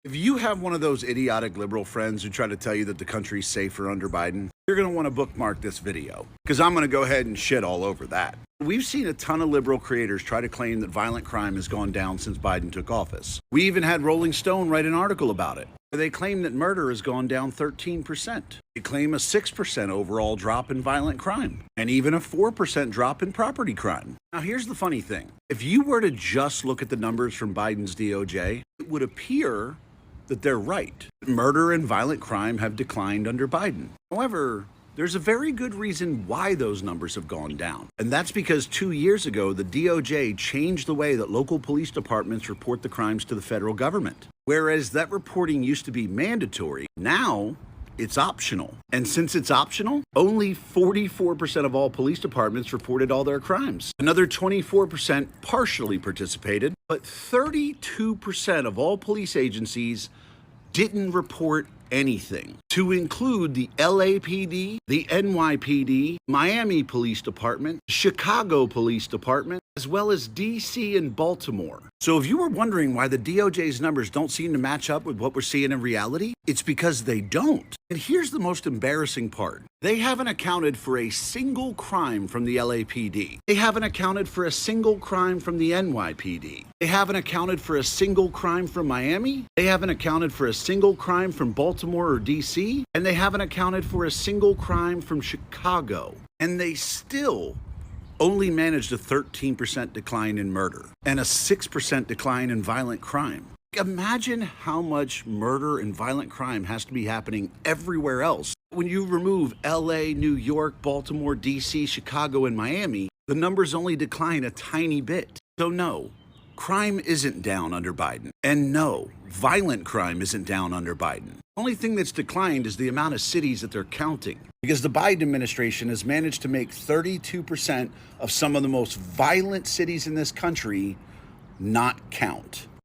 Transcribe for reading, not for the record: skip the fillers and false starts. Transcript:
If you have one of those idiotic liberal friends who try to tell you that the country's safer under Biden, you're going to want to bookmark this video, because I'm going to go ahead and shit all over that. We've seen a ton of liberal creators try to claim that violent crime has gone down since Biden took office. We even had Rolling Stone write an article about it. They claim that murder has gone down 13%. They claim a 6% overall drop in violent crime, and even a 4% drop in property crime. Now, here's the funny thing. If you were to just look at the numbers from Biden's DOJ, it would appear that they're right. Murder and violent crime have declined under Biden. However, there's a very good reason why those numbers have gone down. And that's because 2 years ago, the DOJ changed the way that local police departments report the crimes to the federal government. Whereas that reporting used to be mandatory, now it's optional. And since it's optional, only 44% of all police departments reported all their crimes. Another 24% partially participated, but 32% of all police agencies didn't report anything, to include the LAPD, the NYPD, Miami Police Department, Chicago Police Department, as well as DC and Baltimore. So if you were wondering why the DOJ's numbers don't seem to match up with what we're seeing in reality, it's because they don't. And here's the most embarrassing part. They haven't accounted for a single crime from the LAPD. They haven't accounted for a single crime from the NYPD. They haven't accounted for a single crime from Miami. They haven't accounted for a single crime from Baltimore or DC. And they haven't accounted for a single crime from Chicago. And they still only managed a 13% decline in murder and a 6% decline in violent crime. Imagine how much murder and violent crime has to be happening everywhere else. When you remove LA, New York, Baltimore, DC, Chicago, and Miami, the numbers only decline a tiny bit. So no, crime isn't down under Biden. And no, violent crime isn't down under Biden. The only thing that's declined is the amount of cities that they're counting. Because the Biden administration has managed to make 32% of some of the most violent cities in this country not count.